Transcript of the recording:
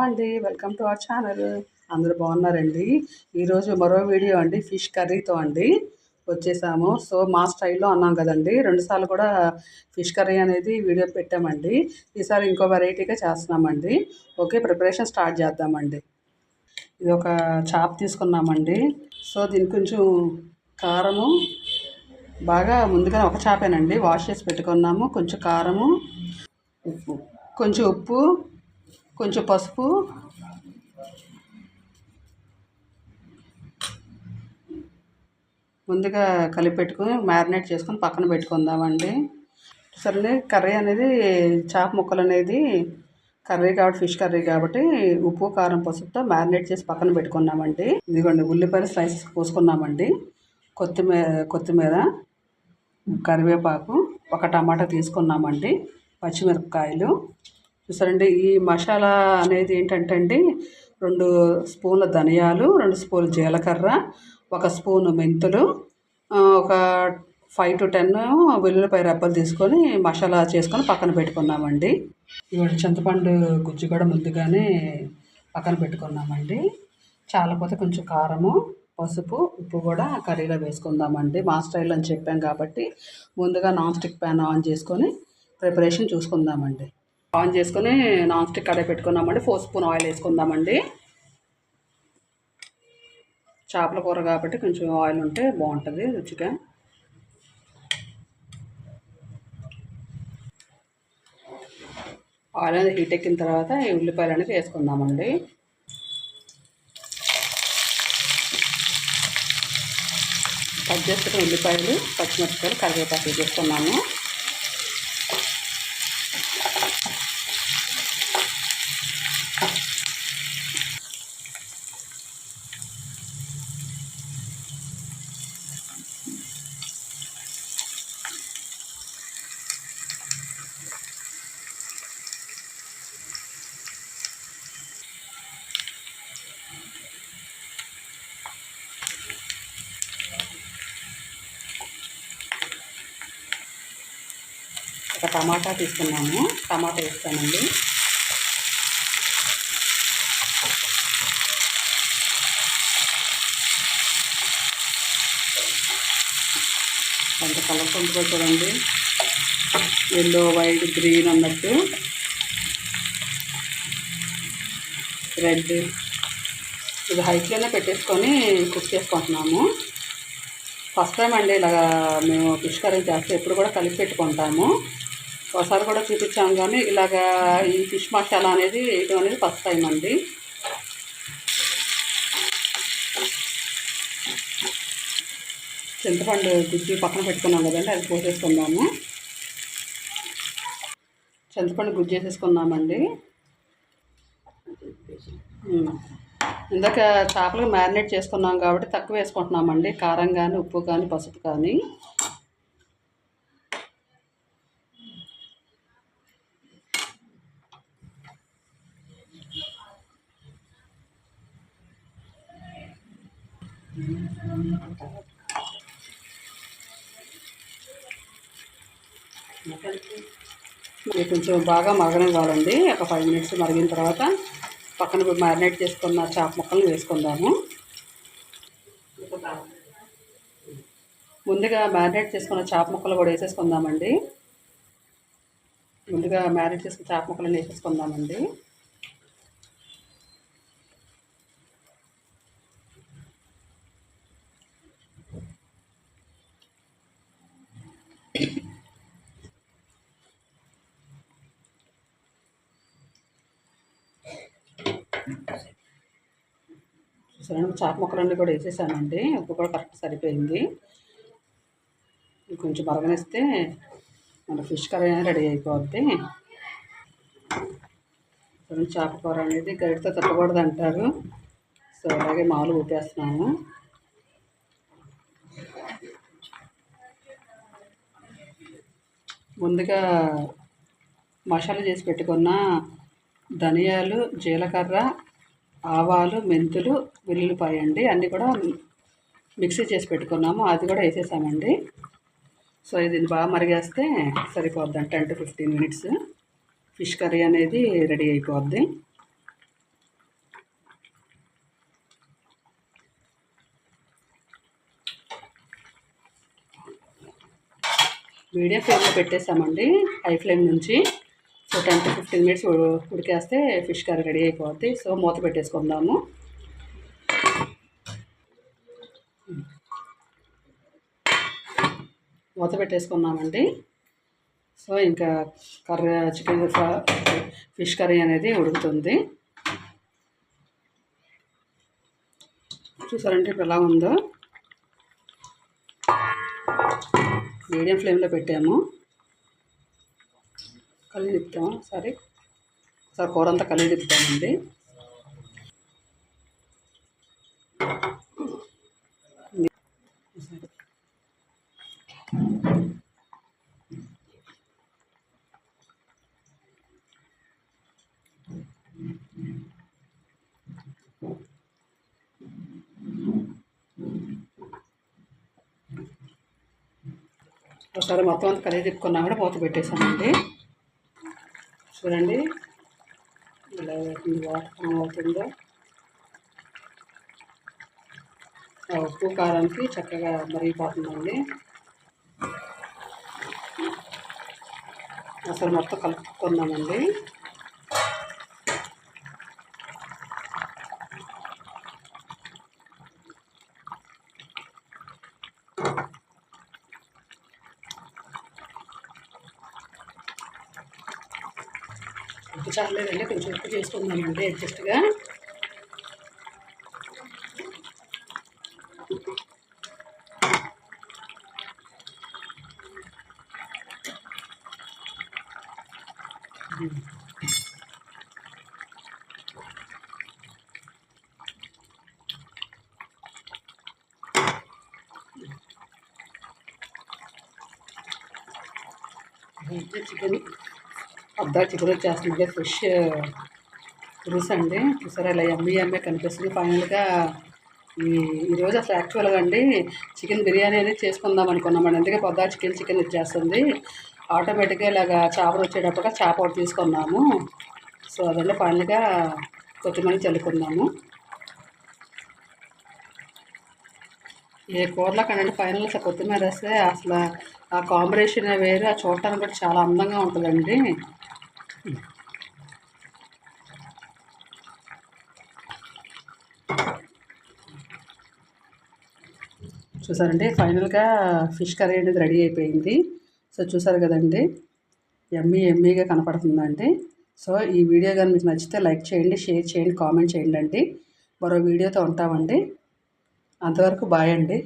అండి, welcome to our channel. అందరూ బాగున్నారండి. ఈరోజు మరో వీడియో అండి, ఫిష్ కర్రీతో అండి వచ్చేసాము. సో మా స్టైల్లో అన్నాం కదండి, రెండుసార్లు కూడా ఫిష్ కర్రీ అనేది వీడియో పెట్టామండి. ఈసారి ఇంకో వెరైటీగా చేస్తున్నామండి. ఓకే, ప్రిపరేషన్ స్టార్ట్ చేద్దామండి. ఇది ఒక చాప్ తీసుకున్నామండి. సో దీనికి కొంచెం కారము, బాగా ముందుగా ఒక చేపేనండి వాష్ చేసి పెట్టుకున్నాము. కొంచెం కారము, కొంచెం ఉప్పు, కొంచెం పసుపు, ముందుగా కలిపి పెట్టుకుని మ్యారినేట్ చేసుకొని పక్కన పెట్టుకుందామండి. సరే, కర్రీ అనేది చేప ముక్కలు అనేది కర్రీ కాబట్టి, ఫిష్ కర్రీ కాబట్టి ఉప్పు కారం పసుపుతో మ్యారినేట్ చేసి పక్కన పెట్టుకున్నామండి. ఇదిగోండి ఉల్లిపాయలు స్లైసెస్ కోసుకున్నామండి. కొత్తిమీర, కరివేపాకు, ఒక టమాటా తీసుకున్నామండి, పచ్చిమిరపకాయలు. చూసారండి, ఈ మసాలా అనేది ఏంటంటే అండి, 2 స్పూన్ల ధనియాలు, 2 స్పూన్ల జీలకర్ర, 1 స్పూను మెంతులు, ఒక 5 to 10 వెల్లుల్లిపాయ రెబ్బలు తీసుకొని మసాలా చేసుకొని పక్కన పెట్టుకున్నామండి. ఇవాళ చింతపండు గుజ్జు కూడా ముందుగానే పక్కన పెట్టుకున్నామండి. చాలపోతే కొంచెం కారము, పసుపు, ఉప్పు కూడా కర్రీలో వేసుకుందామండి. మా స్టైల్ అని చెప్పాం కాబట్టి ముందుగా నాన్ స్టిక్ ప్యాన్ ఆన్ చేసుకొని ప్రిపరేషన్ చూసుకుందామండి. ఆన్ చేసుకొని నాన్ స్టిక్ కడాయి పెట్టుకున్నామండి. 4 స్పూన్ ఆయిల్ వేసుకుందామండి. చేపల కూర కాబట్టి కొంచెం ఆయిల్ ఉంటే బాగుంటుంది రుచిగా. ఆయిల్ అనేది హీట్ ఎక్కిన తర్వాత ఈ ఉల్లిపాయలు అనేది వేసుకుందామండి. కట్ చేసుకున్న ఉల్లిపాయలు, పచ్చిమిరపకాయలు, కరివేపాకు వేసుకున్నాము. ఒక టమాటా తీసుకున్నాము, టమాటా వేస్తానండి. కొంత కలర్ ఉంటుంది చూడండి, ఎల్లో, వైట్, గ్రీన్ అన్నట్టు, రెడ్. ఇది హైట్లోనే పెట్టేసుకొని కుక్ చేసుకుంటున్నాము. ఫస్ట్ టైం అండి ఇలాగా మేము ఫిష్ కర్రీ చేస్తే, ఎప్పుడు కూడా కలిపి పెట్టుకుంటాము. ఒకసారి కూడా చూపించాము, కానీ ఇలాగా ఈ ఫిష్ మసాలా అనేది వేయడం అనేది ఫస్ట్ టైం అండి. చింతపండు గుజ్జు పక్కన పెట్టుకున్నాం కదండి, అది పోసేసుకుందాము. చింతపండు గుజ్జు వేసేసుకున్నామండి. ఇందాక చేపలు మ్యారినేట్ చేసుకున్నాం కాబట్టి తక్కువ వేసుకుంటున్నామండి, కారం కానీ, ఉప్పు కానీ, పసుపు కానీ. కొంచెం బాగా మరగనివ్వాలండి. ఒక 5 minutes మరిగిన తర్వాత పక్కన మ్యారినేట్ చేసుకున్న చేప ముక్కలను వేసుకుందాము. ముందుగా మ్యారినేట్ చేసుకున్న చేప ముక్కలు కూడా వేసేసుకుందామండి. ముందుగా మ్యారినేట్ చేసుకున్న చేప ముక్కలను వేసేసుకుందామండి. చేప ముక్కలన్నీ కూడా వేసేసానండి. ఉప్పు కూడా కరెక్ట్ సరిపోయింది. కొంచెం మరగనిస్తే మన ఫిష్ కర్రీ అనేది రెడీ అయిపోద్ది. చేప కూర అనేది గరిటతో తిప్పకూడదు అంటారు. సో అలాగే మామూలు ఊపేస్తున్నాము. ముందుగా మసాలా చేసి పెట్టుకున్న ధనియాలు, జీలకర్ర, ఆవాలు, మెంతులు, వెల్లుల్లిపాయ అండి, అన్నీ కూడా మిక్సీ చేసి పెట్టుకున్నాము. అది కూడా వేసేసామండి. సో ఇది బాగా మరిగేస్తే సరిపోద్ది, 10 to 15 minutes ఫిష్ కర్రీ అనేది రెడీ అయిపోద్ది. మీడియం ఫ్లేమ్లో పెట్టేసామండి, హై ఫ్లేమ్ నుంచి. సో 10 to 15 మినిట్స్ ఉడికేస్తే ఫిష్ కర్రీ రెడీ అయిపోద్ది. సో మూత పెట్టేసుకుందాము. మూత పెట్టేసుకున్నామండి. సో ఇంకా చికెన్ ఫిష్ కర్రీ అనేది ఉడుకుతుంది. చూసారంటే ఇప్పుడు ఎలా ఉందో. మీడియం ఫ్లేమ్లో పెట్టాము. కలిగి తిప్పుతాము ఒకసారి కూర అంతా కలిగి తిప్పుతామండి. ఒకసారి మొత్తం అంతా కలిగి తిప్పుకున్నా కూడా మూత పెట్టేసామండి. చూడండి ఇలా వాటర్ అవుతుందో. ఉప్పు కారానికి చక్కగా మరిగిపోతుందండి. అసలు మొత్తం కలుపుకున్నామండి. ఉప్పు చాలేదండి, కొంచెం ఉప్పు చేసుకుందామండి అడ్జస్ట్గా. చికెన్ చికెన్ వచ్చేస్తుంది, ఫిష్ పులుసు అండి. చూసారా ఇలా ఎమ్మె కనిపిస్తుంది. ఫైనల్గా ఈరోజు అసలు యాక్చువల్గా అండి చికెన్ బిర్యానీ అనేది చేసుకుందాం అనుకున్నామండి. అందుకే చికెన్ వచ్చేస్తుంది. ఆటోమేటిక్గా ఇలాగా చేపలు వచ్చేటప్పుడు చేప ఒకటి తీసుకున్నాము. సో అదండి ఫైనల్గా కొత్తిమీర చల్లుకున్నాము. ఏ కూరలో కనండి ఫైనల్ అసలు కొత్తిమీర వేస్తే అసలు ఆ కాంబినేషన్ వేరు, ఆ చూడటానికి కూడా చాలా అందంగా ఉంటుందండి. చూసారండి ఫైనల్గా ఫిష్ కర్రీ అనేది రెడీ అయిపోయింది. సో చూసారు కదండి, ఎమ్మీగా కనపడుతుందండి. సో ఈ వీడియో కానీ మీకు నచ్చితే లైక్ చేయండి, షేర్ చేయండి, కామెంట్ చేయండి అండి. మరో వీడియోతో ఉంటామండి. అంతవరకు బాయ్ అండి.